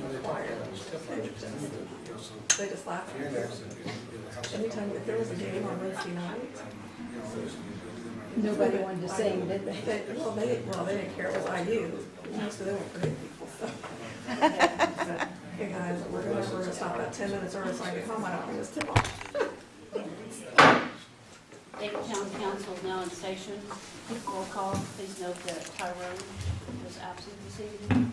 required. They just laugh at me. Anytime that there was a game on Wednesday night, Nobody wanted to sing, did they? well, they didn't care, it was IU, most of them were great people, so. Hey guys, we're gonna stop about 10 minutes early so I get home, I don't bring this tip off. Dayton Town Council is now in session. Roll call. Please note that Tyrone was absent this evening.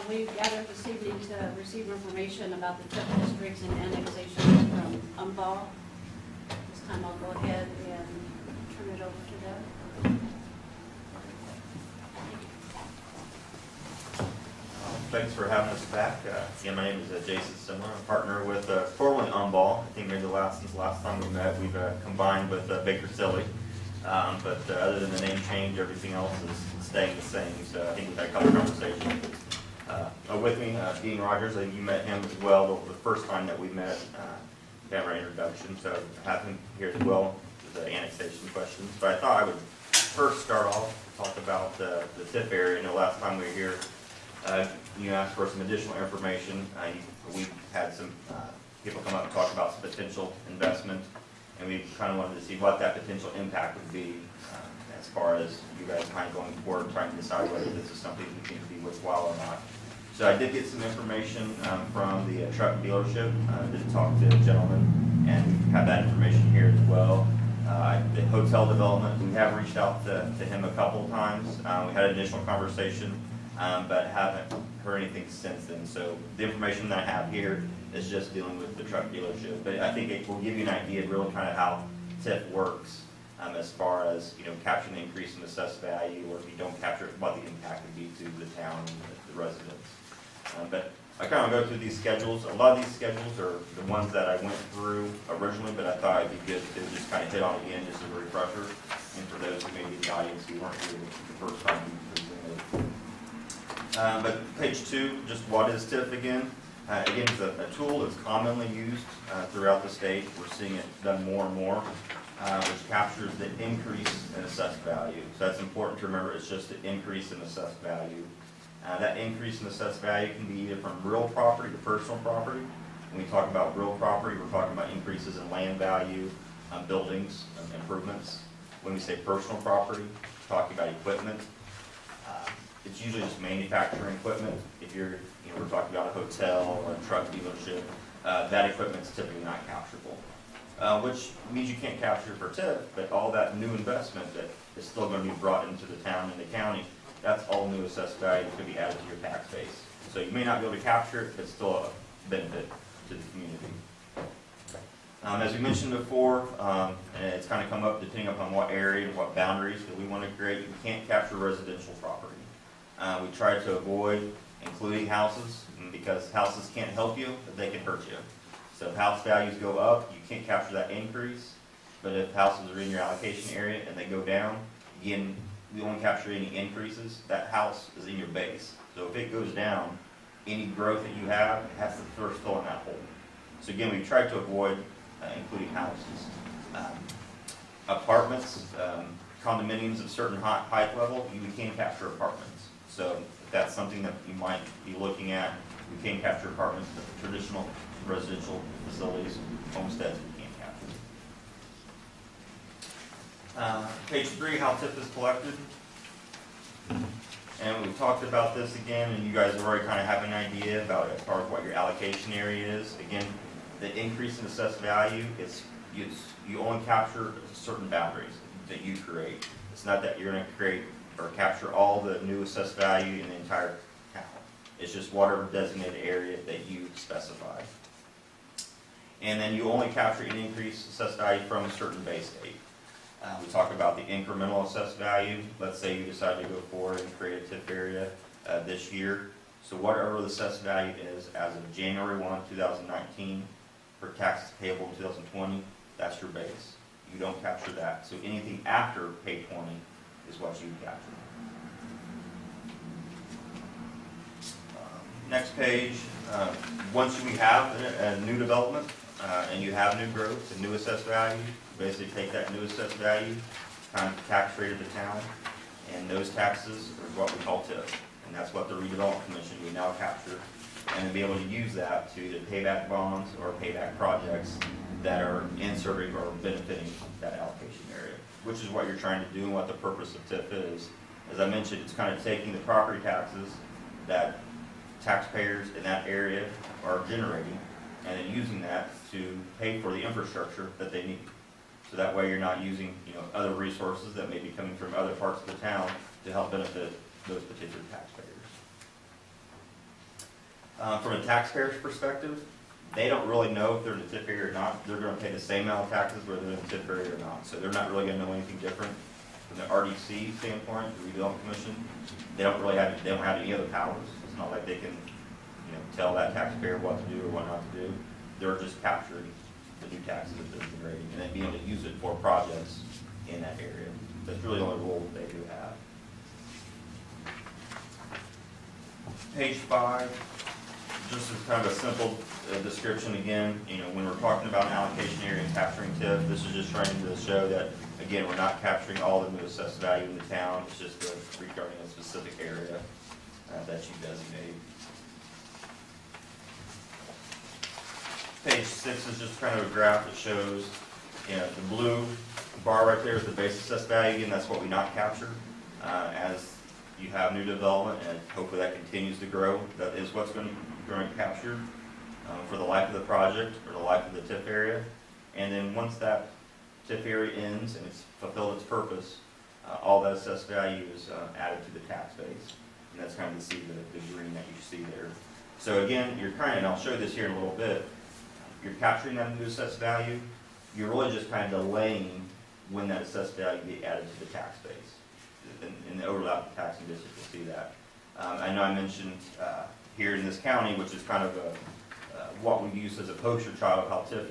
We gathered this evening to receive information about the TIF districts and annexations from Umball. This time I'll go ahead and turn it over to them. Thanks for having us back. Again, my name is Jason Simler. I'm a partner with formerly Umball. I think maybe since the last time we met, we've combined with Baker Tilly. But other than the name change, everything else is staying the same. So I think we've had a couple conversations. With me, Dean Rogers. I think you met him as well the first time that we met. Have our introduction, so I have him here as well with the annexation questions. But I thought I would first start off talk about the TIF area. I know last time we were here, you asked for some additional information. We had some people come up and talk about some potential investment, and we kind of wanted to see what that potential impact would be as far as you guys kind of going forward, trying to decide whether this is something you think would be worthwhile or not. So I did get some information from the truck dealership. I did talk to a gentleman, and we have that information here as well. The hotel development, we have reached out to him a couple of times. We had an initial conversation, but haven't heard anything since then. So the information that I have here is just dealing with the truck dealership. But I think it will give you an idea of really kind of how TIF works as far as, you know, capturing the increase in assessed value, or if you don't capture it, what the impact would be to the town and the residents. But I kind of go through these schedules. A lot of these schedules are the ones that I went through originally, but I thought it'd be good to just kind of hit on again, just as a refresher, and for those who may be in the audience who weren't here the first time we presented. But page 2, just what is TIF again? Again, it's a tool that's commonly used throughout the state. We're seeing it done more and more, which captures the increase in assessed value. So that's important to remember. It's just the increase in assessed value. That increase in assessed value can be either from real property to personal property. When we talk about real property, we're talking about increases in land value, buildings, improvements. When we say personal property, we're talking about equipment. It's usually just manufacturing equipment. If you're, we're talking about a hotel or a truck dealership, that equipment is typically not capturable, which means you can't capture it for TIF, but all that new investment that is still going to be brought into the town and the county, that's all new assessed value that could be added to your tax base. So you may not be able to capture it, but it's still a benefit to the community. As we mentioned before, and it's kind of come up depending upon what area and what boundaries that we want to create, we can't capture residential property. We try to avoid including houses, because houses can't help you, but they can hurt you. So if house values go up, you can't capture that increase, but if houses are in your allocation area and they go down, again, we won't capture any increases. That house is in your base. So if it goes down, any growth that you have has to first fill in that hole. So again, we tried to avoid including houses. Apartments, condominiums of certain height level, you can capture apartments. So if that's something that you might be looking at, we can capture apartments, but the traditional residential facilities, homesteads, we can't capture. Page 3, how TIF is collected. And we've talked about this again, and you guys already kind of have an idea about as far as what your allocation area is. Again, the increase in assessed value, you only capture certain boundaries that you create. It's not that you're going to create or capture all the new assessed value in the entire town. It's just whatever designated area that you specify. And then you only capture an increased assessed value from a certain base date. We talk about the incremental assessed value. Let's say you decide to go forward and create a TIF area this year. So whatever the assessed value is as of January 1, 2019 for taxes payable in 2020, that's your base. You don't capture that. So anything after pay 20 is what you capture. Next page, once we have a new development and you have new growth and new assessed value, basically take that new assessed value, kind of tax rate of the town, and those taxes are what we call TIF. and that's what the redevelopment commission we now capture, and then be able to use that to either pay back bonds or pay back projects that are in serving or benefiting that allocation area, which is what you're trying to do and what the purpose of TIF is. As I mentioned, it's kind of taking the property taxes that taxpayers in that area are generating and then using that to pay for the infrastructure that they need. So that way you're not using, other resources that may be coming from other parts of the town to help benefit those particular taxpayers. From a taxpayer's perspective, they don't really know if they're in the TIF area or not. They're going to pay the same amount of taxes whether they're in the TIF area or not. So they're not really going to know anything different. From the RDC standpoint, the Redevelopment Commission, they don't have any other powers. It's not like they can, tell that taxpayer what to do or what not to do. They're just capturing the new taxes that they're generating and then being able to use it for projects in that area. That's really the only role that they do have. Page 5, just as kind of a simple description again. When we're talking about an allocation area and capturing TIF, this is just trying to show that, again, we're not capturing all the new assessed value in the town. It's just regarding a specific area that you designate. Page 6 is just kind of a graph that shows, the blue bar right there is the base assessed value, and that's what we not capture. As you have new development, and hopefully that continues to grow, that is what's going to capture for the life of the project or the life of the TIF area. And then once that TIF area ends and it's fulfilled its purpose, all that assessed value is added to the tax base. And that's kind of the green that you see there. So again, and I'll show this here in a little bit, you're capturing that new assessed value. You're really just kind of delaying when that assessed value be added to the tax base. In the overlap taxing district, you'll see that. I know I mentioned here in this county, which is kind of what we use as a poster child of how TIF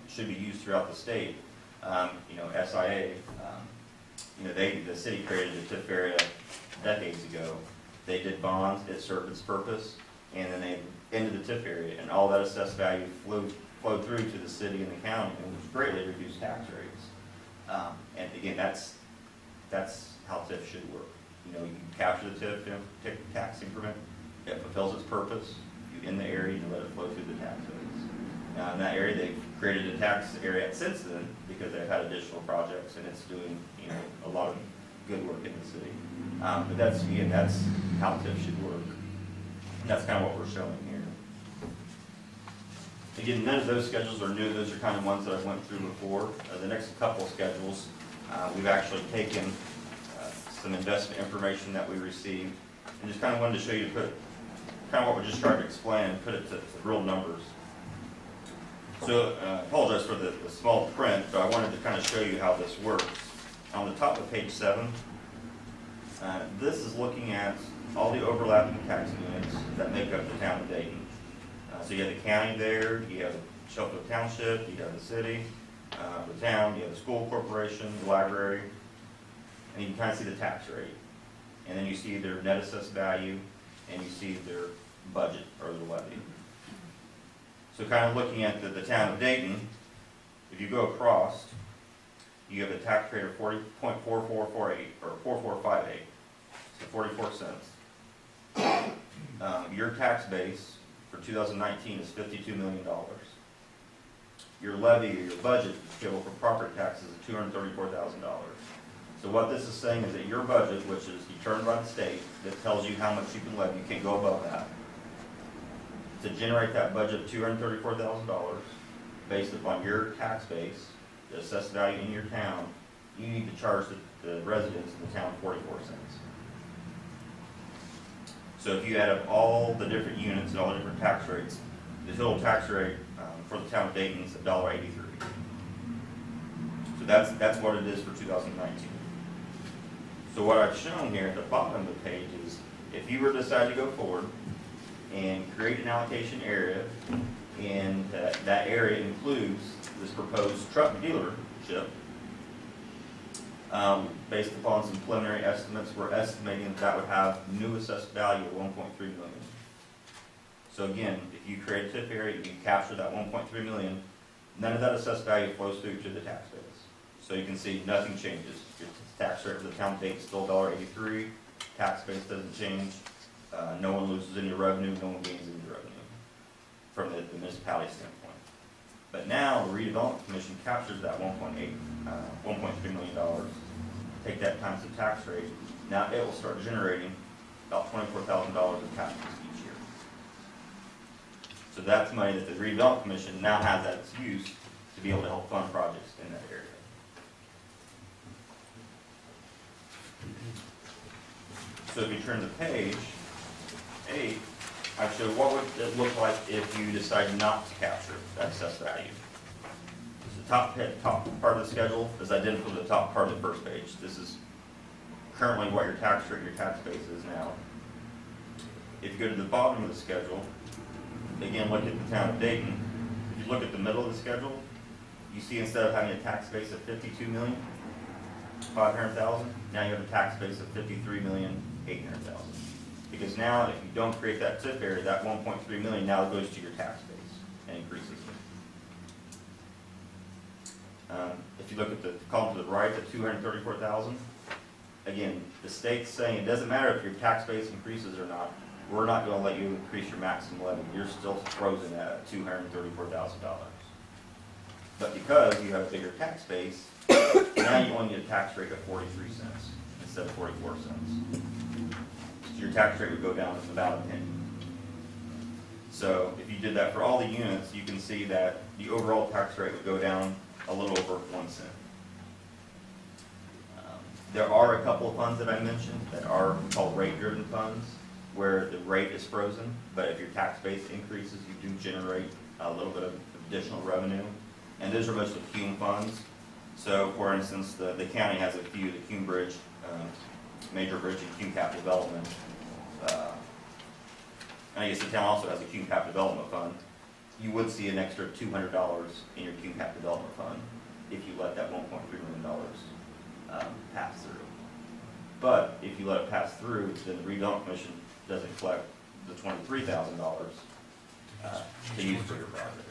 should be used throughout the state. SIA, the city created a TIF area decades ago. They did bonds, it served its purpose, and then they ended the TIF area, and all that assessed value flowed through to the city and the county, and which greatly reduced tax rates. And again, that's how TIF should work. You capture the TIF, take the tax increment, it fulfills its purpose, you end the area, and you let it flow through the tax rates. Now in that area, they've created a tax area since then because they've had additional projects, and it's doing a lot of good work in the city. But that's how TIF should work. And that's kind of what we're showing here. Again, none of those schedules are new. Those are kind of ones that I went through before. The next couple of schedules, we've actually taken some investment information that we received and just kind of wanted to show you, put kind of what we're just trying to explain and put it to real numbers. So I apologize for the small print, but I wanted to kind of show you how this works. On the top of page 7, this is looking at all the overlapping tax units that make up the town of Dayton. So you have the county there, you have Sheffield Township, you have the city, the town, you have the school corporation, the library, and you can kind of see the tax rate. And then you see their net assessed value, and you see their budget or their levy. So kind of looking at the town of Dayton, if you go across, you have a tax rate of 40.4448 or 4458, so 44 cents. Your tax base for 2019 is $52 million. Your levy or your budget scheduled for property taxes is $234,000. So what this is saying is that your budget, which is determined by the state, that tells you how much you can levy, you can't go above that. To generate that budget of $234,000 based upon your tax base, the assessed value in your town, you need to charge the residents in the town 44 cents. So if you add up all the different units and all the different tax rates, the total tax rate for the town of Dayton is $1.83. So that's what it is for 2019. So what I've shown here at the bottom of the page is if you were to decide to go forward and create an allocation area, and that area includes this proposed truck dealership, based upon some preliminary estimates, we're estimating that would have new assessed value of $1.3 million. So again, if you create a TIF area, you capture that $1.3 million, none of that assessed value flows through to the tax base. So you can see nothing changes. Your tax rate for the town of Dayton is still $1.83, tax base doesn't change, No one loses any revenue, no one gains any revenue from the municipality standpoint. But now the redevelopment commission captures that $1.3 million, take that times the tax rate, now it will start generating about $24,000 of taxes each year. So that's money that the redevelopment commission now has at its use to be able to help fund projects in that area. So if you turn to page 8, I show what would it look like if you decide not to capture that assessed value. The top part of the schedule is identical to the top part of the first page. This is currently what your tax rate, your tax base is now. If you go to the bottom of the schedule, again, look at the town of Dayton. If you look at the middle of the schedule, you see instead of having a tax base of $52,500,000, now you have a tax base of $53,800,000. Because now, if you don't create that TIF area, that $1.3 million now goes to your tax base and increases it. If you look at the column to the right, the $234,000, again, the state's saying it doesn't matter if your tax base increases or not. We're not going to let you increase your maximum levy. You're still frozen at $234,000. But because you have a bigger tax base, now you only get a tax rate of 43 cents instead of 44 cents. So your tax rate would go down to about a penny. So if you did that for all the units, you can see that the overall tax rate would go down a little over 1 cent. There are a couple of funds that I mentioned that are called rate-driven funds, where the rate is frozen, but if your tax base increases, you do generate a little bit of additional revenue. And those are mostly CUME funds. So, for instance, the county has a few, the CUME Bridge, Major Bridge and CUME Cap Development. I guess the town also has a CUME Cap Development Fund. You would see an extra $200 in your CUME Cap Development Fund if you let that $1.3 million pass through. But if you let it pass through, then the redevelopment commission doesn't collect the $23,000 to use for your project.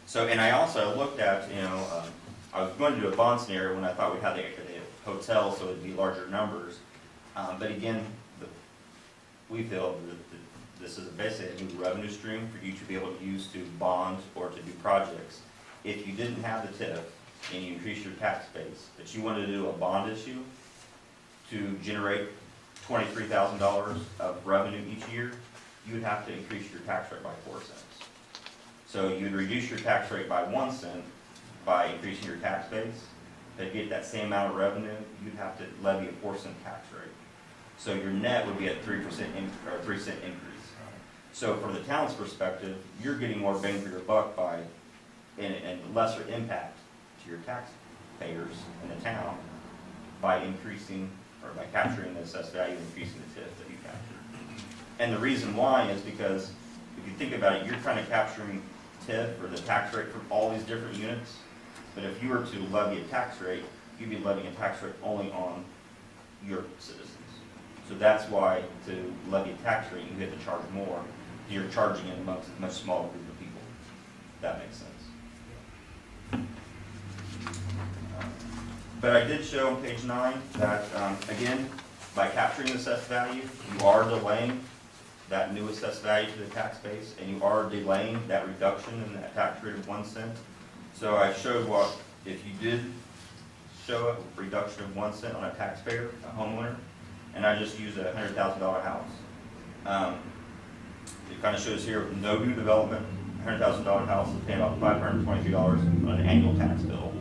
So, and I also looked at, I was going to do a bond scenario when I thought we had the hotel, so it'd be larger numbers. But again, we feel that this is basically a new revenue stream for you to be able to use to bond or to do projects. If you didn't have the TIF and you increase your tax base, but you wanted to do a bond issue to generate $23,000 of revenue each year, you would have to increase your tax rate by 4 cents. So you'd reduce your tax rate by 1 cent by increasing your tax base. To get that same amount of revenue, you'd have to levy a 4-cent tax rate. So your net would be at 3% or 3 cent increase. So from the town's perspective, you're getting more bang for your buck by and lesser impact to your taxpayers in the town by increasing or by capturing the assessed value and increasing the TIF that you captured. And the reason why is because if you think about it, you're kind of capturing TIF or the tax rate from all these different units. But if you were to levy a tax rate, you'd be levying a tax rate only on your citizens. So that's why to levy a tax rate, you have to charge more. You're charging it amongst a much smaller group of people. That makes sense. But I did show on page 9 that, again, by capturing the assessed value, you are delaying that new assessed value to the tax base, and you are delaying that reduction in that tax rate of 1 cent. So I showed what, if you did show a reduction of 1 cent on a taxpayer, a homeowner, and I just used a $100,000 house. It kind of shows here, no new development, $100,000 house is paying about $523 on an annual tax bill.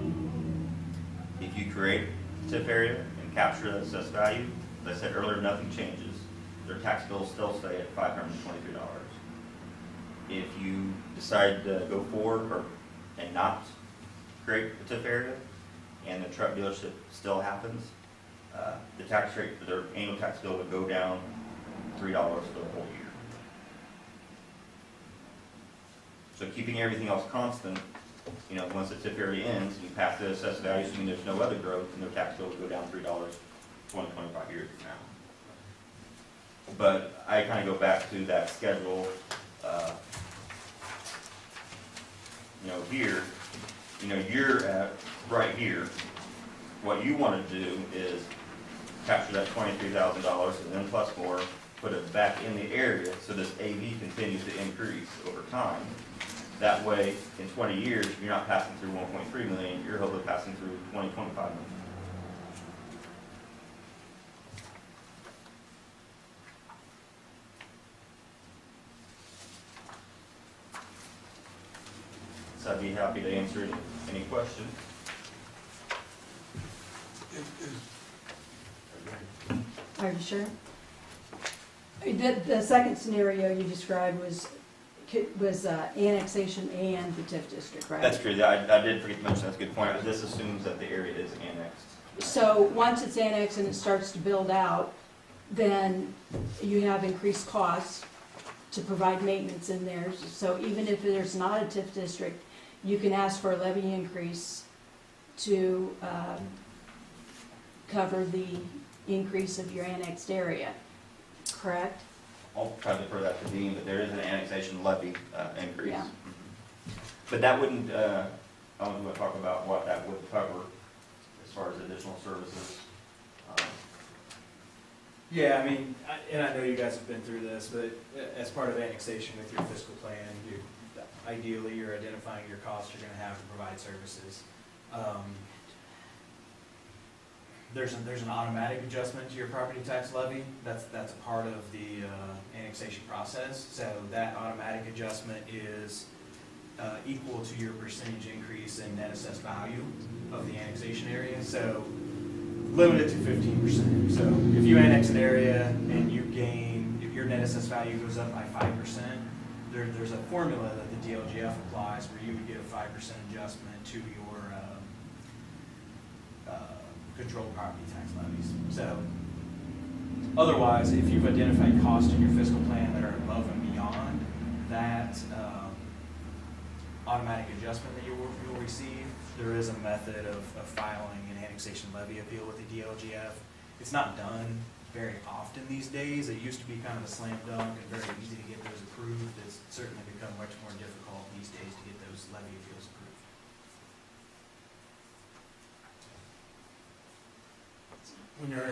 If you create a TIF area and capture that assessed value, as I said earlier, nothing changes. Their tax bill will still stay at $523. If you decide to go forward and not create a TIF area, and the truck dealership still happens, the tax rate for their annual tax bill would go down $3 for the whole year. So keeping everything else constant, once the TIF area ends, you pass the assessed value, assuming there's no other growth, and their tax bill would go down $3 20, 25 years from now. But I kind of go back to that schedule, here, you're at right here. What you want to do is capture that $23,000 and then plus more, put it back in the area, so this AV continues to increase over time. That way, in 20 years, you're not passing through 1.3 million, you're hopefully passing through 25 million. So I'd be happy to answer any questions. Are you sure? The second scenario you described was annexation and the TIF district, right? That's true, I did forget to mention, that's a good point, but this assumes that the area is annexed. So once it's annexed and it starts to build out, then you have increased costs to provide maintenance in there. So even if there's not a TIF district, you can ask for a levy increase to cover the increase of your annexed area, correct? I'll try to defer that to Dean, but there is an annexation levy increase. Yeah. But that wouldn't, I was going to talk about what that would cover as far as additional services. Yeah, I mean, and I know you guys have been through this, but as part of annexation with your fiscal plan, ideally you're identifying your costs you're gonna have to provide services. There's an automatic adjustment to your property tax levy. That's a part of the annexation process. So that automatic adjustment is equal to your percentage increase in net assessed value of the annexation area. So limited to 15%. So if you annex an area and you gain, if your net assessed value goes up by 5%, there's a formula that the DLGF applies where you would get a 5% adjustment to your controlled property tax levies. So otherwise, if you've identified costs in your fiscal plan that are above and beyond that automatic adjustment that you'll receive, there is a method of filing an annexation levy appeal with the DLGF. It's not done very often these days. It used to be kind of a slam dunk and very easy to get those approved. It's certainly become much more difficult these days to get those levy appeals approved. When you're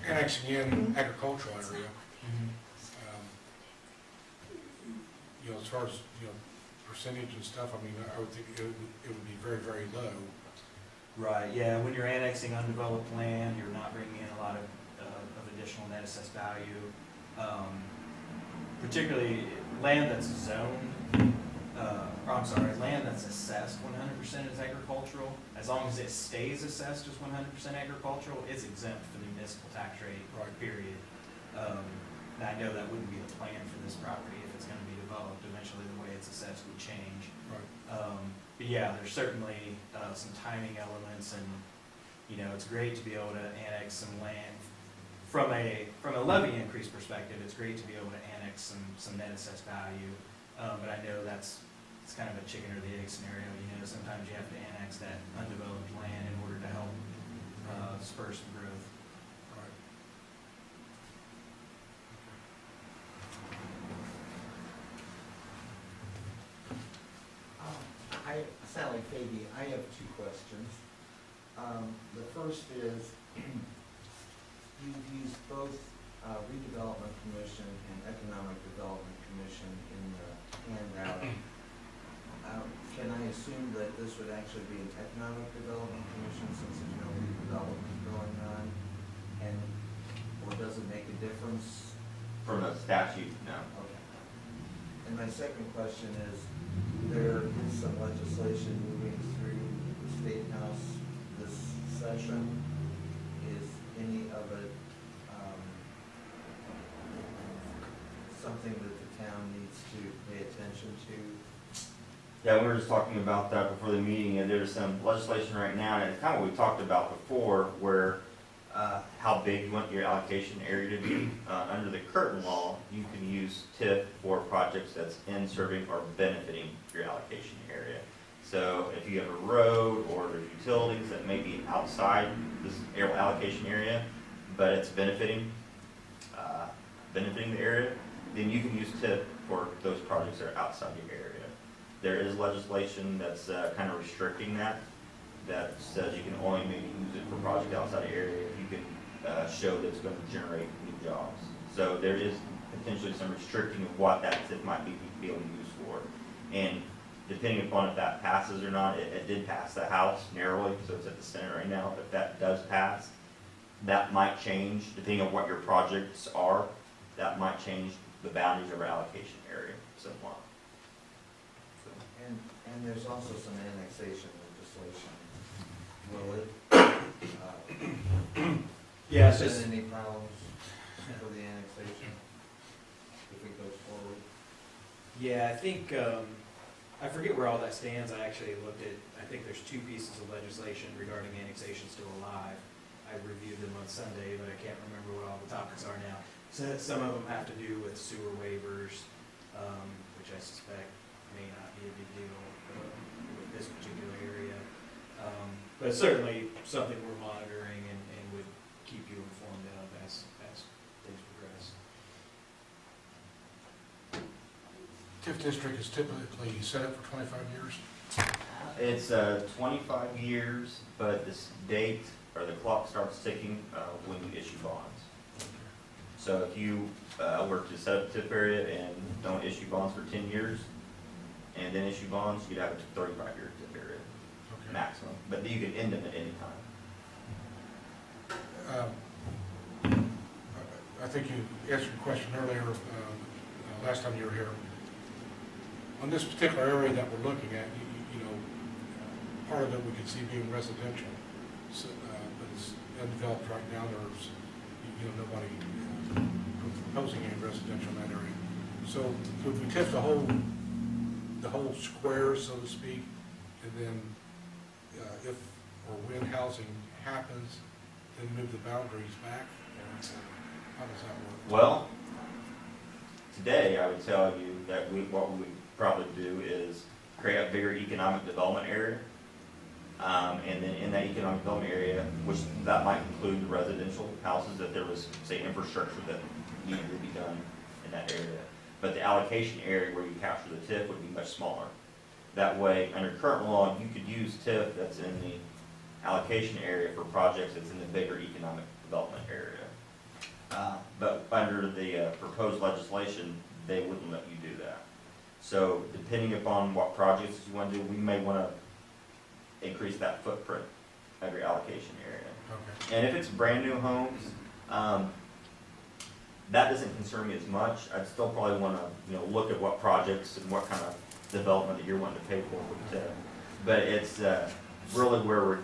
annexing in agricultural area, as far as, percentage and stuff, I mean, I would think it would be very, very low. Right, yeah, when you're annexing undeveloped land, you're not bringing in a lot of additional net assessed value. Particularly land that's zoned, land that's assessed 100% as agricultural. As long as it stays assessed as 100% agricultural, it's exempt from the municipal tax rate, Right. period. And I know that wouldn't be the plan for this property if it's gonna be developed. Eventually, the way it's assessed would change. Right. But yeah, there's certainly some timing elements, and it's great to be able to annex some land from a levy increase perspective. It's great to be able to annex some net assessed value, but I know it's kind of a chicken or the egg scenario. Sometimes you have to annex that undeveloped land in order to help spur some growth. Right. Sally Fady, I have two questions. The first is, you've used both Redevelopment Commission and Economic Development Commission in the handout. Can I assume that this would actually be an Economic Development Commission since there's no redevelopment going on? Or does it make a difference? From a statute, no. Okay. And my second question is, there is some legislation moving through the State House this session. Is any of it something that the town needs to pay attention to? Yeah, we were just talking about that before the meeting, and there's some legislation right now, and it's kind of what we talked about before, where how big you want your allocation area to be. Under the current law, you can use TIF for projects that's in serving or benefiting your allocation area. So if you have a road or there's utilities that may be outside this allocation area, but it's benefiting the area, then you can use TIF for those projects that are outside your area. There is legislation that's kind of restricting that says you can only maybe use it for projects outside the area if you can show that it's going to generate new jobs. So there is potentially some restricting of what that TIF might be able to use for. And depending upon if that passes or not, it did pass the House narrowly, so it's at the Senate right now. If that does pass, that might change, depending on what your projects are, that might change the boundaries of our allocation area somewhat. So, And there's also some annexation legislation. Will it, Yeah, it's present just, any problems for the annexation if it goes forward? yeah, I think, I forget where all that stands. I actually looked at, I think there's 2 pieces of legislation regarding annexation still alive. I reviewed them on Sunday, but I can't remember what all the topics are now. So some of them have to do with sewer waivers, which I suspect may not be a big deal with this particular area. But certainly something we're monitoring and would keep you informed of as things progress. TIF district is typically set up for 25 years. it's 25 years, but this date, or the clock starts ticking when you issue bonds. So if you were to set up a TIF area and don't issue bonds for 10 years, and then issue bonds, you'd have a 35-year TIF area Okay. maximum, but you can end them at any time. I think you answered your question earlier, last time you were here. On this particular area that we're looking at, you know, part of it we could see being residential, so, but it's undeveloped right now. There's, you know, nobody proposing any residential in that area. So could we TIF the whole square, so to speak, and then if or when housing happens, then move the boundaries back? How does that work? Well, today I would tell you that what we would probably do is create a bigger economic development area. And then in that economic development area, which that might include the residential houses, that there was, say, infrastructure that needed to be done in that area. But the allocation area where you capture the TIF would be much smaller. That way, under current law, you could use TIF that's in the allocation area for projects that's in the bigger economic development area. But under the proposed legislation, they wouldn't let you do that. So depending upon what projects you want to do, we may want to increase that footprint of your allocation area. Okay. And if it's brand new homes, that doesn't concern me as much. I'd still probably want to, look at what projects and what kind of development that you're wanting to pay for with TIF. But it's really where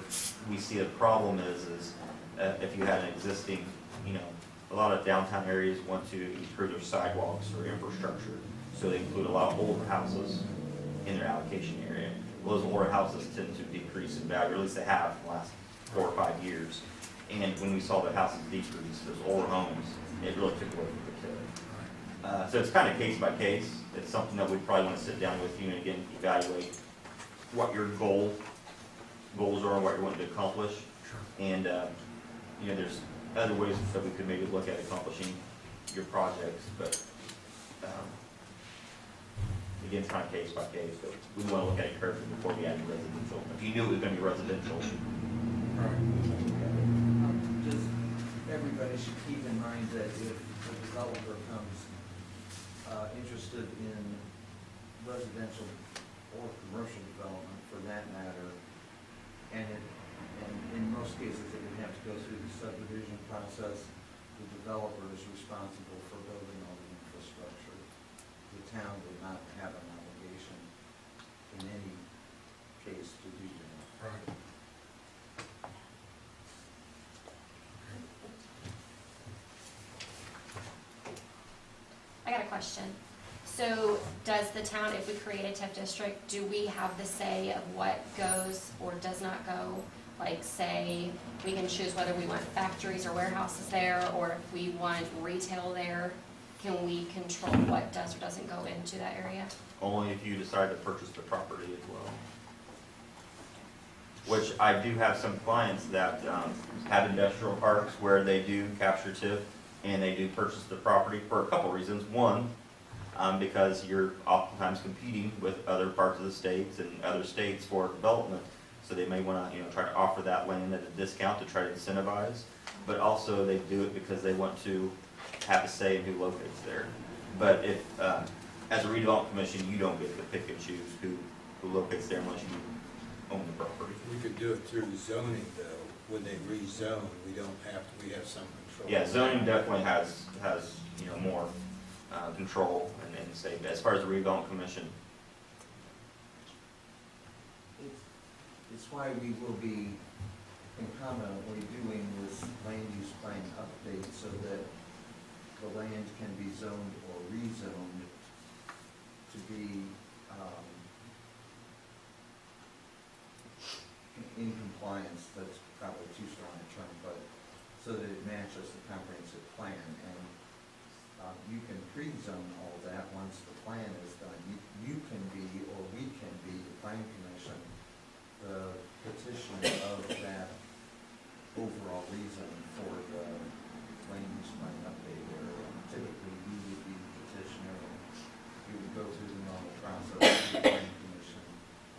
we see a problem is if you had an existing, a lot of downtown areas want to improve their sidewalks or infrastructure, so they include a lot of older houses in their allocation area. Well, those older houses tend to decrease in value, or at least they have in the last 4 or 5 years. And when we saw the houses decrease, those older homes, it really took away from the TIF. So it's kind of case by case. It's something that we probably want to sit down with you and again evaluate what your goals are and what you're wanting to accomplish. Sure. And there's other ways that we could maybe look at accomplishing your projects, but again, it's kind of case by case. But we want to look at it carefully before we add any residential. If you knew it was going to be residential, Right. Just, everybody should keep in mind that if a developer comes interested in residential or commercial development for that matter, and in most cases it would have to go through the subdivision process, the developer is responsible for building all the infrastructure. The town would not have an obligation in any case to do that. Right. I got a question. So does the town, if we create a TIF district, do we have the say of what goes or does not go? Like, say, we can choose whether we want factories or warehouses there, or if we want retail there, can we control what does or doesn't go into that area? only if you decide to purchase the property as well. Which I do have some clients that have industrial parks where they do capture TIF and they do purchase the property for a couple reasons. One, because you're oftentimes competing with other parts of the states and other states for development. so they may wanna, try to offer that land at a discount to try to incentivize. But also they do it because they want to have a say in who locates there. But if, as a redevelopment commission, you don't get to pick and choose who locates there unless you own the property. We could do it through zoning though. When they rezone, we don't have, we have some control. Yeah, zoning definitely has, more, control and say, as far as the redevelopment commission, It's why we will be concomitantly doing this land use plan update so that the land can be zoned or rezoned to be in compliance. That's probably too strong a term, but so that it matches the comprehensive plan. And you can pre-zone all that once the plan is done. You can be, or we can be, the plan commission, the petitioner of that overall reason for the land use plan update area. Typically, you would be the petitioner, you would go through the normal process to the plan commission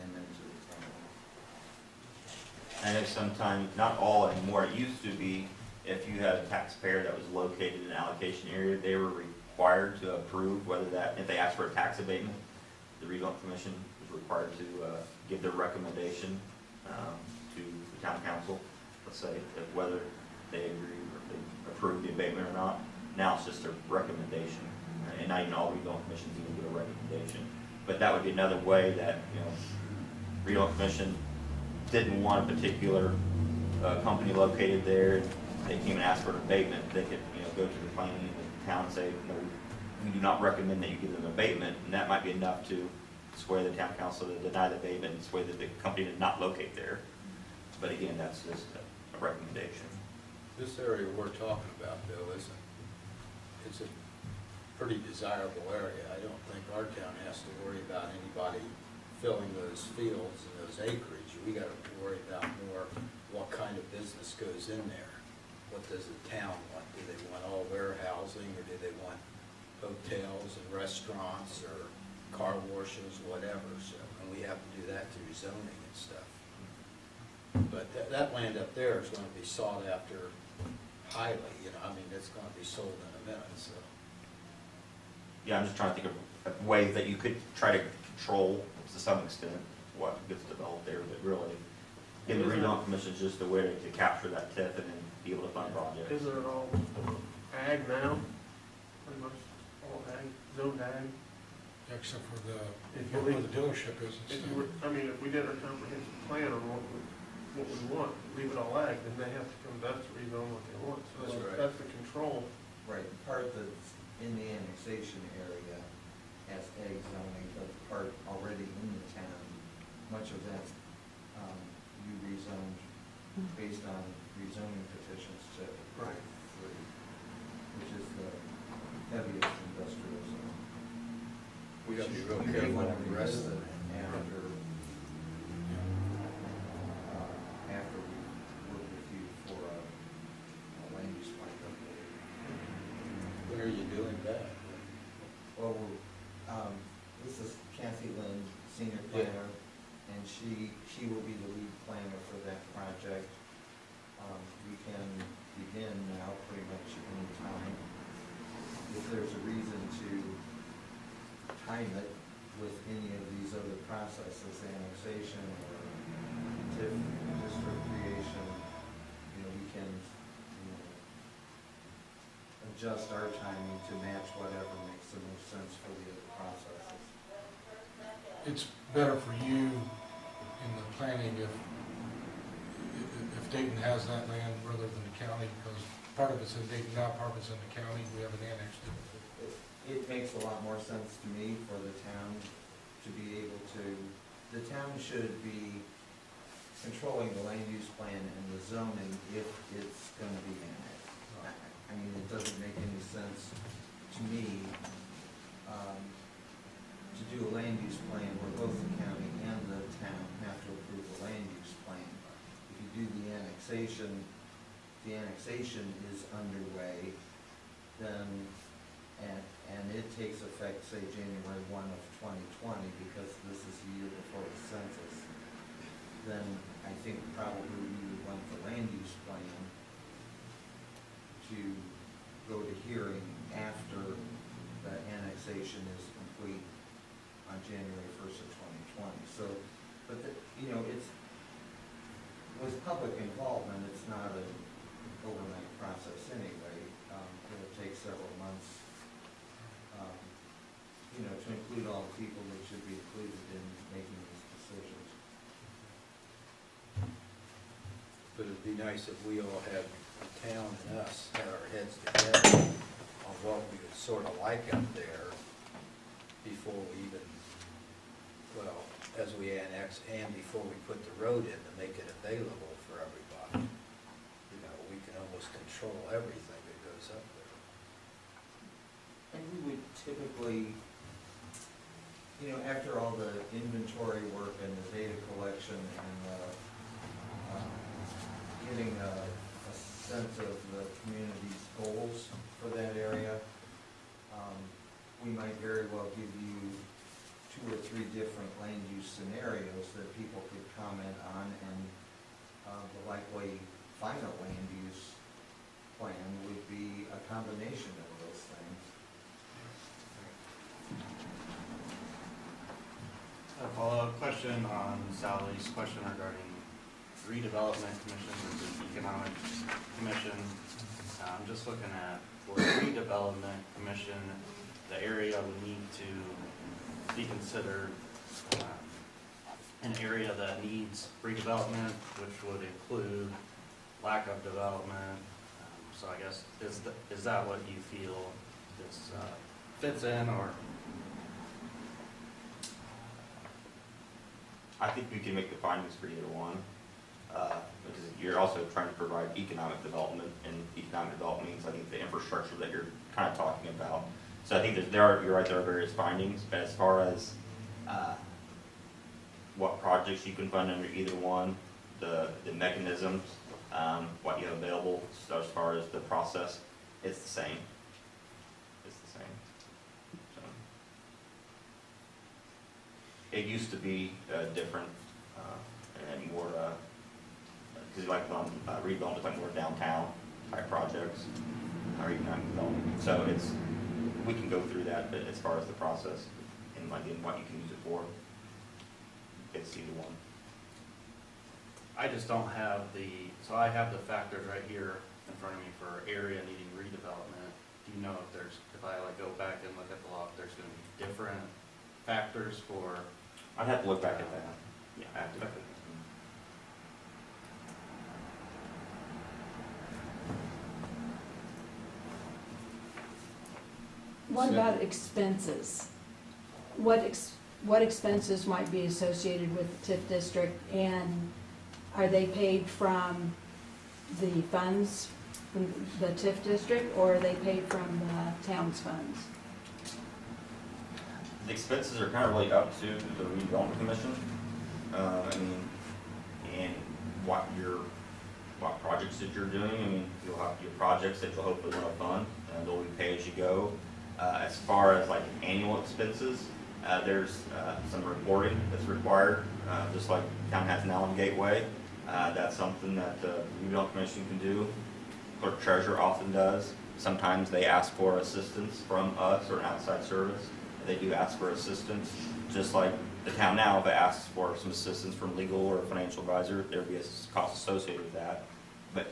and then to the town. I know sometimes, not all anymore, it used to be, if you had a taxpayer that was located in an allocation area, they were required to approve whether that, if they asked for a tax abatement, the redevelopment commission was required to give their recommendation to the town council, let's say, of whether they agree or if they approve the abatement or not. Now it's just a recommendation, and not even all redevelopment commissions even do a recommendation. But that would be another way that, redevelopment commission didn't want a particular company located there, they came and asked for an abatement, they could, go to the planning and the town and say, no, we do not recommend that you give them abatement, and that might be enough to sway the town council to deny the abatement and sway that the company did not locate there. But again, that's just a recommendation. This area we're talking about though it's a pretty desirable area. I don't think our town has to worry about anybody filling those fields and those acreage. We gotta worry about more what kind of business goes in there. What does the town want? Do they want all warehousing, or do they want hotels and restaurants or car washes, whatever? So, and we have to do that through zoning and stuff. But that land up there is gonna be sought after highly, it's gonna be sold in a minute, so. Yeah, I'm just trying to think of ways that you could try to control to some extent what gets developed there, but really, the redevelopment commission is just a way to capture that TIF and then be able to fund projects. Isn't it all ag now? Pretty much all ag, zoned ag? Except for If you where leave- the dealership is and If stuff. you were, if we did our comprehensive plan on what we want, leave it all ag, then they have to come to us to rezone what they want. So That's right. that's the control. Right, the part that's in the annexation area has ag zoning, but the part already in the town, much of that, you rezoned based on rezoning petitions to Right. which is the heaviest industrial zone. We gotta be real You may careful want with to the rest of revisit it. after we work with you for a land use plan update. When are you doing that? Well, this is Kathy Lynn, senior planner, and she will be the lead planner for that project. We can begin now pretty much any time. If there's a reason to time it with any of these other processes, annexation or TIF district creation, we can, adjust our timing to match whatever makes the most sense for the other processes. It's better for you in the planning if Dayton has that land rather than the county, because part of it's in Dayton now, part of it's in the county, we have an annexed it. It makes a lot more sense to me for the town to be able to, the town should be controlling the land use plan and the zoning if it's gonna be annexed. It doesn't make any sense to me, to do a land use plan where both the county and the town have to approve the land use plan. If you do the annexation is underway, then, and it takes effect, say, January 1 of 2020, because this is a year before the census. then I think probably we would want the land use plan to go to hearing after the annexation is complete on January 1st of 2020. So, but you know, it's, with public involvement, it's not an overnight process anyway. It'll take several months, you know, to include all the people that should be included in making these decisions. But it'd be nice if we all had, the town and us, had our heads together on what we would sort of like up there before we even, well, as we annex and before we put the road in to make it available for everybody. You know, we can almost control everything that goes up there. And we would typically, you know, after all the inventory work and the data collection and getting a sense of the community's goals for that area, we might very well give you 2 or 3 different land use scenarios that people could comment on, and the likely final land use plan would be a combination of those things. A follow-up question on Sally's question regarding redevelopment commission versus economic commission. I'm just looking at, for redevelopment commission, the area would need to be considered an area that needs redevelopment, which would include lack of development. So I guess, is that what you feel this fits in, or? I think we can make the findings for either one, because you're also trying to provide economic development, and economic development means, I think, the infrastructure that you're kind of talking about. So I think that you're right, there are various findings, but as far as what projects you can fund under either one, the mechanisms, what you have available, so as far as the process, it's the same. It's the same. So, it used to be different and more, because like redevelopment is like more downtown type projects, or economic development. So we can go through that, but as far as the process and like in what you can use it for, it's either one. I just don't have so I have the factors right here in front of me for area needing redevelopment. Do you know if I like go back and look at the law, if there's gonna be different factors for? I'd have to look back at that. Yeah. After. What about expenses? What expenses might be associated with the TIF district, and are they paid from the funds, from the TIF district, or are they paid from the town's funds? The expenses are kind of really up to the redevelopment commission. I mean, and what projects that you're doing. I mean, you'll have your projects that you'll hopefully want to fund, and they'll be pay as you go. As far as like annual expenses, there's some reporting that's required, just like town has now on Gateway. That's something that the redevelopment commission can do. Clerk treasurer often does. Sometimes they ask for assistance from us or an outside service. They do ask for assistance, just like the town now, if it asks for some assistance from legal or financial advisor, there'd be a cost associated with that. But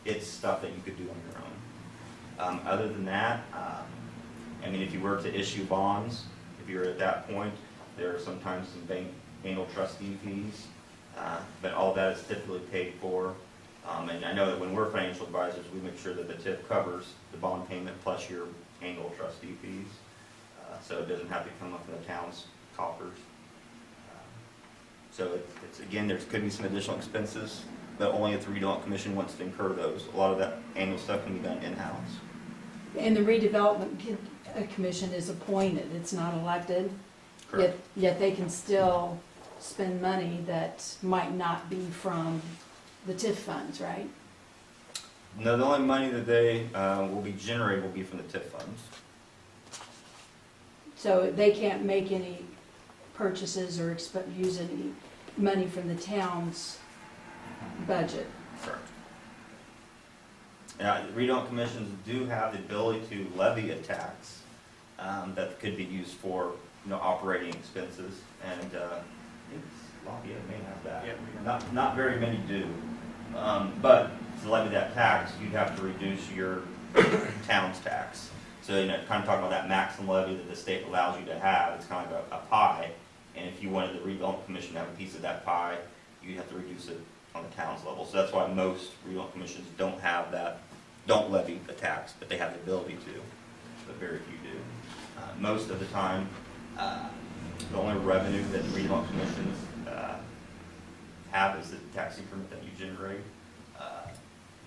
it's stuff that you could do on your own. Other than that, I mean, if you were to issue bonds, if you're at that point, there are sometimes some bank annual trustee fees, but all that is typically paid for. And I know that when we're financial advisors, we make sure that the TIF covers the bond payment plus your annual trustee fees, so it doesn't have to come up from the town's coffers. So it's again, there could be some additional expenses, but only if the redevelopment commission wants to incur those. A lot of that annual stuff can be done in-house. And the redevelopment commission is appointed, it's not elected, yet they can still spend money that might not be from the TIF funds, right? No, the only money that they will be generated will be from the TIF funds. So they can't make any purchases or use any money from the town's budget. Correct. Now, redevelopment commissions do have the ability to levy a tax that could be used for, operating expenses, and I think Lafayette may have that. Yeah. Not very many do, but to levy that tax, you'd have to reduce your town's tax. So, kind of talking about that maximum levy that the state allows you to have, it's kind of like a pie, and if you wanted the redevelopment commission to have a piece of that pie, you'd have to reduce it on the town's level. So that's why most redevelopment commissions don't levy a tax, but they have the ability to, but very few do. Most of the time, the only revenue that redevelopment commissions have is the tax increment that you generate.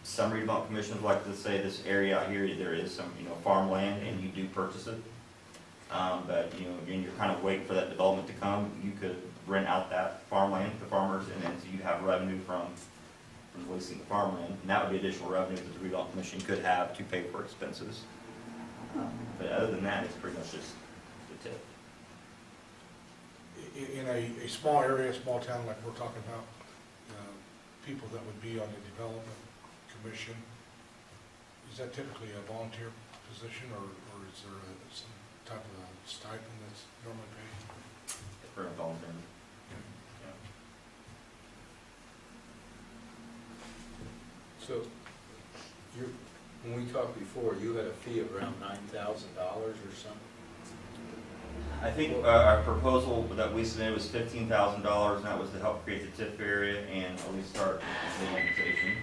Some redevelopment commissions like to say this area out here, there is some, farmland, and you do purchase it. But, again, you're kind of waiting for that development to come. You could rent out that farmland to farmers, and then so you have revenue from leasing the farmland. And that would be additional revenue that the redevelopment commission could have to pay for expenses. But other than that, it's pretty much just the tip. In a small area, small town like we're talking about, people that would be on the development commission, is that typically a volunteer position, or is there some type of stipend that's normally paid? It's pretty much voluntary. So, when we talked before, you had a fee of around $9,000 or something? I think our proposal that we submitted was $15,000, and that was to help create the TIF area and at least start the annexation.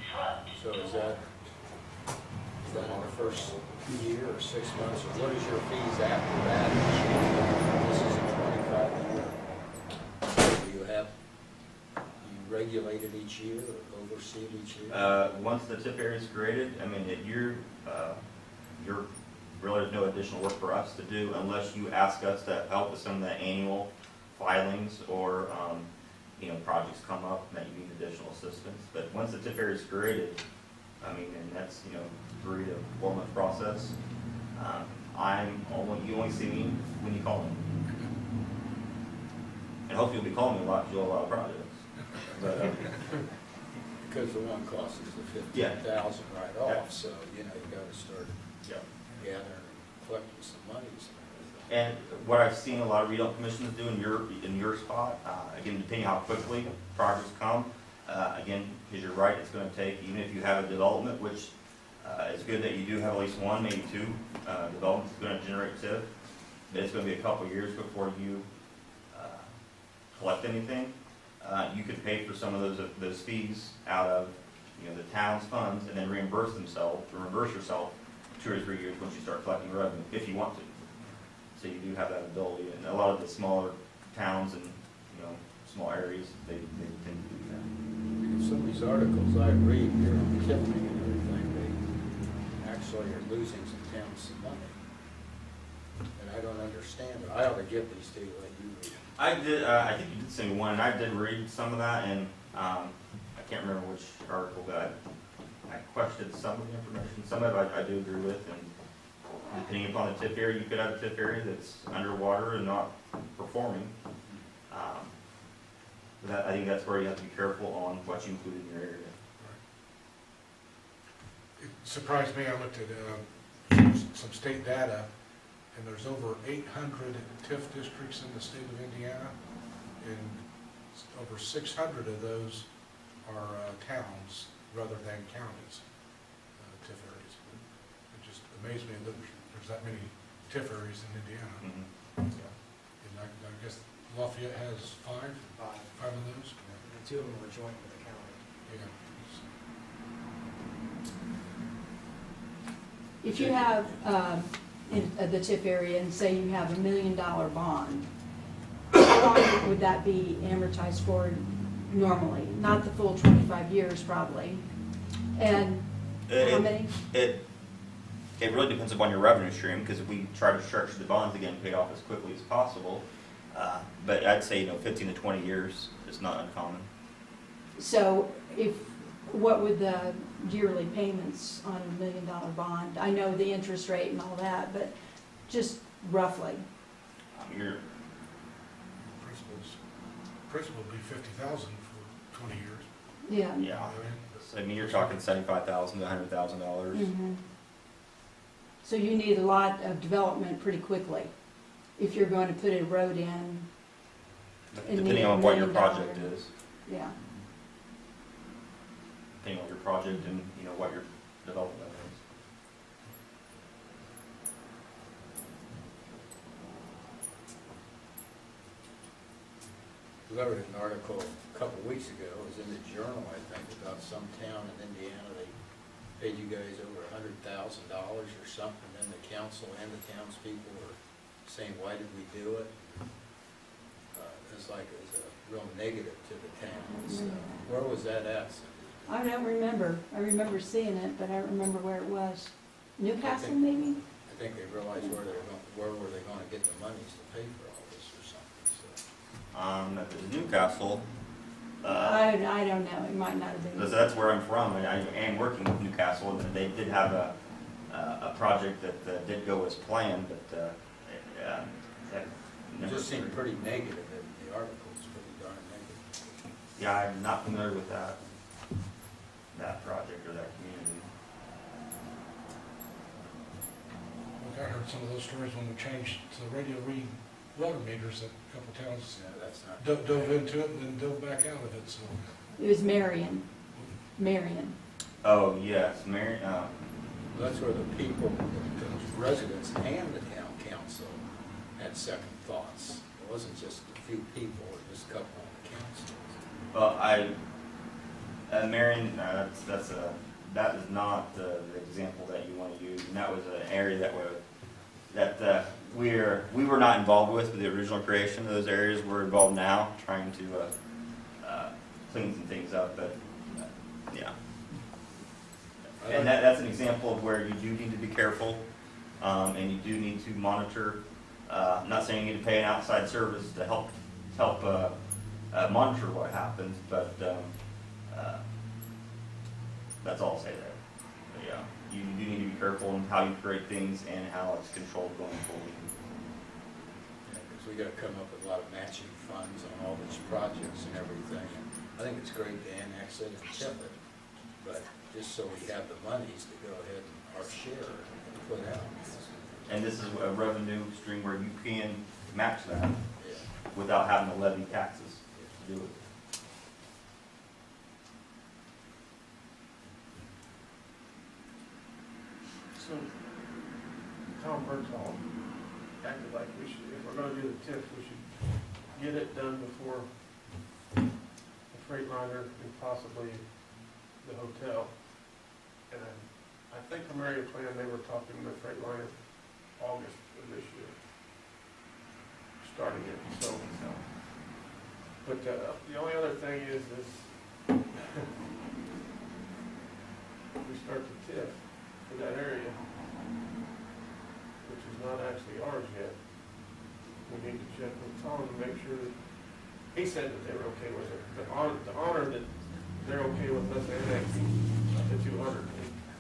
So is that in the first year or 6 months, or what is your fees after that? This is a 25-year. Do you regulate it each year or oversee it each year? Once the TIF area is created, you're really there's no additional work for us to do unless you ask us to help with some of the annual filings or, projects come up that you need additional assistance. But once the TIF area is created, and that's, 3 to 4 month process, you only see me when you call me. And hopefully you'll be calling me a lot because you'll have a lot of projects. But, Because the one cost is the Yeah. $15,000 right off, so, you gotta start yeah. gathering and collecting some monies. And what I've seen a lot of redevelopment commissions do in your spot, again, depending how quickly projects come, again, because you're right, it's going to take, even if you have a development, which it's good that you do have at least 1, maybe 2 developments that's going to generate TIF, but it's going to be a couple of years before you collect anything. You could pay for some of those fees out of the town's funds and then reimburse yourself 2 or 3 years once you start collecting revenue, if you want to. So you do have that ability, and a lot of the smaller towns and small areas, they tend to do that. Some of these articles I read here on Tiffany and everything, they actually are losing some towns some money. And I don't understand it. I ought to give these to you, let you read them. I did. I think you did send me one, and I did read some of that, and I can't remember which article, but I questioned some of the information. Some of it I do agree with, and depending upon the TIF area, you could have a TIF area that's underwater and not performing. But I think that's where you have to be careful on what you include in your area. It surprised me, I looked at some state data, and there's over 800 TIF districts in the state of Indiana, and over 600 of those are towns rather than counties, TIF areas. It just amazed me that there's that many TIF areas in Indiana. Mm-hmm. And I guess Lafayette has 5 of those. And 2 of them were joint with the county. Yeah. If you have, in the TIF area, and say you have $1 million bond, how long would that be amortized for normally? Not the full 25 years, probably. And how many? It really depends upon your revenue stream, because if we try to structure the bonds again, pay off as quickly as possible, but I'd say 15 to 20 years is not uncommon. So what would the yearly payments on $1 million bond? I know the interest rate and all that, but just roughly. Your Principals. principal would be 50,000 for 20 years. Yeah. Yeah, so, I mean, you're talking $75,000 to $100,000. Mhm. So you need a lot of development pretty quickly if you're going to put a road in. Depending on what your $1 million. project is, Yeah. depending on your project and, you know, what your development is. I read an article a couple of weeks ago, it was in the Journal, I think, about some town in Indiana, they paid you guys over $100,000 or something, and the council and the townspeople were saying, why did we do it? It's like it was a real negative to the town. So, where was that at? I don't remember. I remember seeing it, but I don't remember where it was. Newcastle, maybe? I think they realized where were they gonna get the monies to pay for all this or something, so. If it's Newcastle, I don't know. It might not have been. that's where I'm from, and I am working with Newcastle, and they did have a project that did go as planned, but that It never. just seemed pretty negative, the article was pretty darn negative. Yeah, I'm not familiar with that project or that community. Look, I heard some of those stories when we changed to radio read water meters that a couple towns Yeah, that's not. dove into it and then dove back out of it, so. It was Marion. Marion. Oh, yes, Mary, That's where the people, the residents and the town council had second thoughts. It wasn't just a few people, or just a couple on the council. well, Marion, that is not the example that you want to use, and that was an area that we were not involved with the original creation of those areas. We're involved now, trying to clean some things up, but yeah. And that's an example of where you do need to be careful, and you do need to monitor. I'm not saying you need to pay an outside service to help monitor what happens, but that's all I'll say there. But yeah, you do need to be careful in how you create things and how it's controlled going forward. Because we gotta come up with a lot of matching funds on all these projects and everything. And I think it's great to annex it and tip it, but just so we have the monies to go ahead and our share and put out. And this is a revenue stream where you can match that Yeah. without having to levy taxes to do it. So, Tom Berthold acted like we should, if we're gonna do the TIF, we should get it done before the Freightliner and possibly the hotel. And I think from area plan, they were talking the Freightliner August of this year, starting it, so. But the only other thing is we start the TIF for that area, which is not actually ours yet. We need to check with Tom to make sure that, he said that they were okay with it, to honor that they're okay with us annexing the 200. And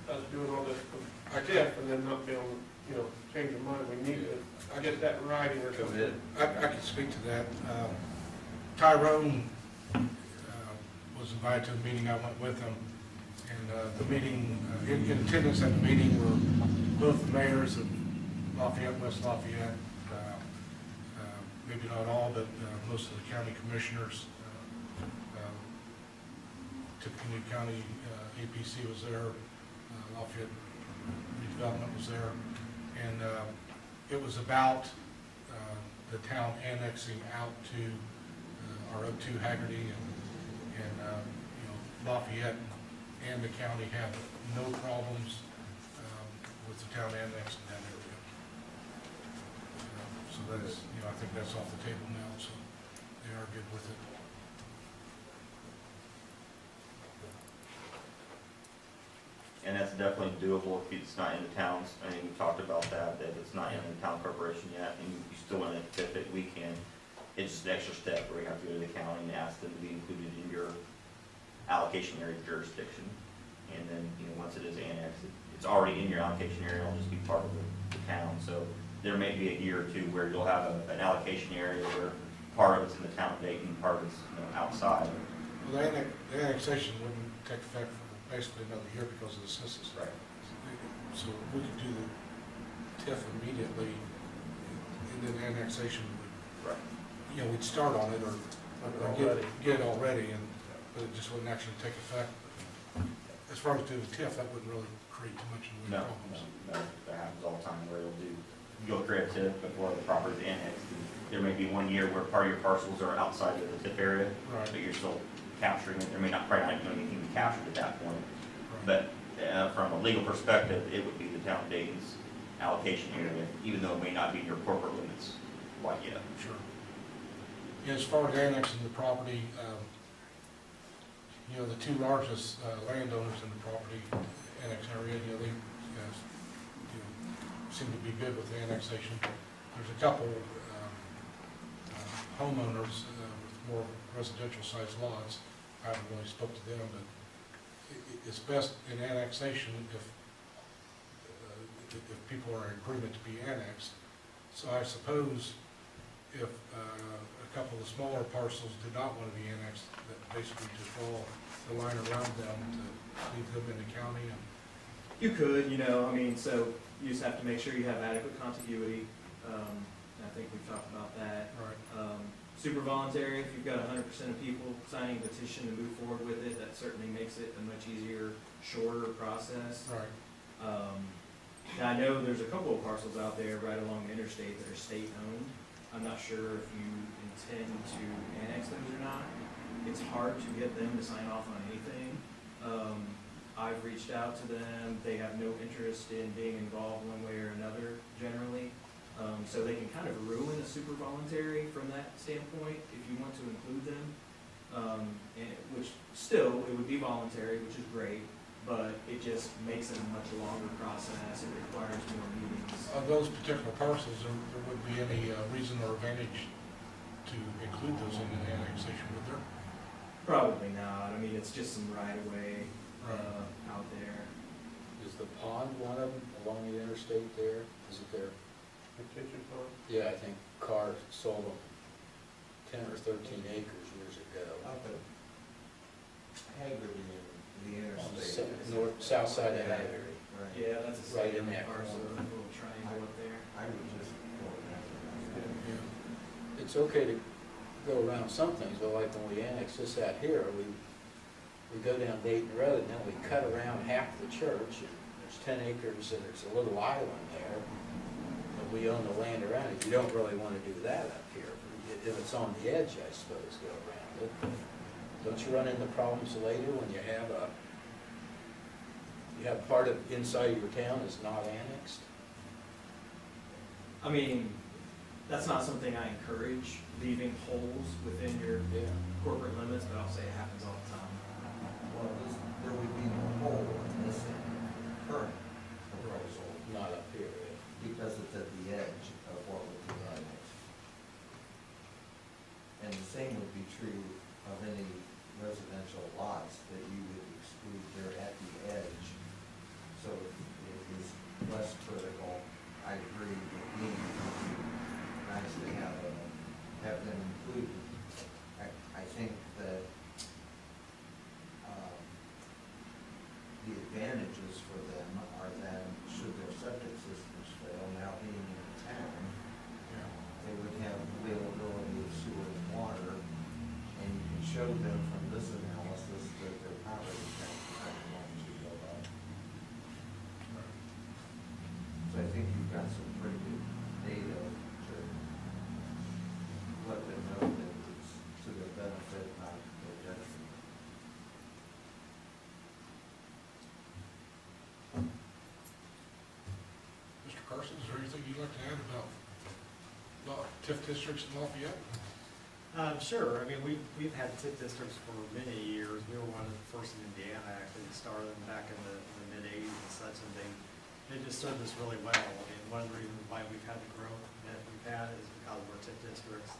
us doing all this TIF and then not being able to, change our mind, we need to get that in writing or something. I can speak to that. Tyrone was invited to a meeting, I went with him. And the meeting, in attendance at the meeting were both the mayors of Lafayette, West Lafayette, maybe not all, but most of the county commissioners. Tippecanoe County APC was there, Lafayette Redevelopment was there. And it was about the town annexing out to our O2 Haggerty and Lafayette and the county have no problems with the town annexing that area. So that is, I think that's off the table now, so they are good with it. And that's definitely doable if it's not in the towns. I mean, we talked about that, if it's not in the town corporation yet, and you still want to tip it, we can. It's just an extra step where you have to go to the county and ask them to be included in your allocation area jurisdiction. And then, once it is annexed, it's already in your allocation area, it'll just be part of the town. So there may be a year or two where you'll have an allocation area where part of it's in the town of Dayton, part of it's, outside. Well, the annexation wouldn't take effect for basically another year because of the census. Right. So we could do the TIF immediately, and then annexation would, Right. we'd start on it or Already. get it already, but it just wouldn't actually take effect. As far as doing the TIF, that wouldn't really create too much in the way No, of problems. no, that happens all the time where you'll create a TIF before the property's annexed. There may be 1 year where part of your parcels are outside of the TIF area, Right. but you're still capturing it. There may not, probably not be anything to capture at that point. Right. But from a legal perspective, it would be the town of Dayton's allocation area, even though it may not be your corporate limits quite yet. Sure. Yeah, as far as annexing the property, the two largest landowners in the property annex area, they seem to be good with the annexation. There's a couple homeowners with more residential sized lots. I haven't really spoke to them, but it's best in annexation if people are in agreement to be annexed. So I suppose if a couple of the smaller parcels did not want to be annexed, that basically just draw the line around them to leave them in the county. And You could, so you just have to make sure you have adequate contiguity. I think we've talked about that. right, Super voluntary, if you've got 100% of people signing a petition to move forward with it, that certainly makes it a much easier, shorter process. right, Now, I know there's a couple of parcels out there right along the interstate that are state-owned. I'm not sure if you intend to annex those or not. It's hard to get them to sign off on anything. I've reached out to them. They have no interest in being involved one way or another generally. So they can kind of ruin a super voluntary from that standpoint if you want to include them. Which still, it would be voluntary, which is great, but it just makes it a much longer process. It requires more meetings. Of those particular parcels, there wouldn't be any reason or advantage to include those in the annexation, would there? Probably not. It's just some right-of-way out there. Is the pond one of them along the interstate there? Is it there? Retention pond? Yeah, I think Carr sold them 10 or 13 acres years ago. Up at Hagerty and the On the interstate. south side of Hagerty. Right. Yeah, that's a Right in state that parcel, corner. a little triangle up there. I would just go with that. Yeah. It's okay to go around some things, but like when we annexed this out here, we go down Dayton Road, and then we cut around half the church, and there's 10 acres, and there's a little island there, but we own the land around it. You don't really want to do that up here. If it's on the edge, I suppose, go around it. Don't you run into problems later when you have part of inside your town is not annexed? That's not something I encourage, leaving holes within your Yeah. corporate limits, but I'll say it happens all the time. Well, there would be no hole in this current proposal Not up here, yeah. because it's at the edge of what would be annexed. And the same would be true of any residential lots that you would exclude. They're at the edge. So it is less critical. I agree with me. It would be nice to have them included. I think that the advantages for them are that should their septic systems fail, now being in the town, they would have availability of sewer and water, and you can show them from this analysis that their property taxes are going to go up. So I think you've got some pretty good data to let them know that it's to their benefit, not their detriment. Mr. Carson, is there anything you'd like to add about TIF districts in Lafayette? Sure, we've had TIF districts for many years. We were one of the first in Indiana actually to start them back in the mid-80s and such, and they just served us really well. One of the reasons why we've had the growth that we've had is because of our TIF districts.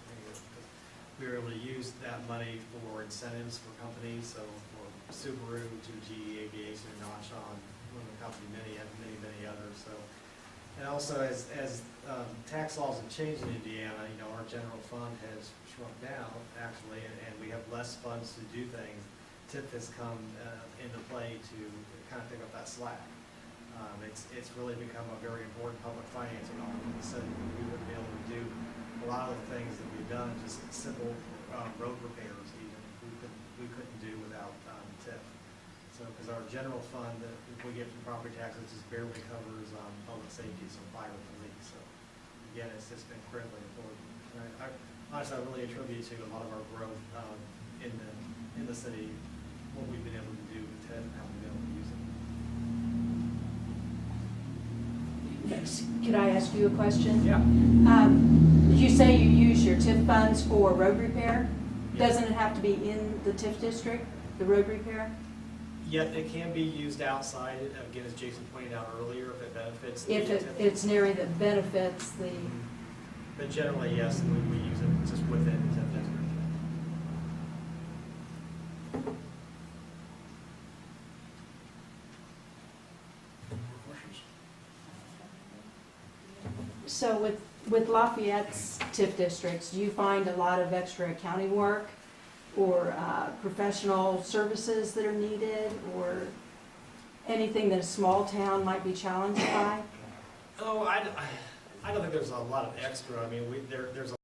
We were able to use that money for incentives for companies, so for Subaru to GE Aviation, Notchon, one of the company, many others. So And also, as tax laws have changed in Indiana, you know, our general fund has shrunk down, actually, and we have less funds to do things. TIF has come into play to kind of pick up that slack. It's really become a very important public financing arm in the city. We wouldn't be able to do a lot of the things that we've done, just simple road repairs even, we couldn't do without TIF. So, because our general fund that we get from property taxes just barely covers public safety, so fire and police. So, again, it's just been critically important. Honestly, I really attribute to a lot of our growth in the city, what we've been able to do with TIF and how we've been able to use it. Could I ask you a question? Yeah. You say you use your TIF funds for road repair? Yeah. Doesn't it have to be in the TIF district, the road repair? Yet it can be used outside, again, as Jason pointed out earlier, if it benefits. the If TIF. it's an area that benefits the, But generally, yes, we use it just within the TIF district. More questions? so with Lafayette's TIF districts, do you find a lot of extra accounting work or professional services that are needed, or anything that a small town might be challenged by? Oh, I don't think there's a lot of extra. I mean, there's a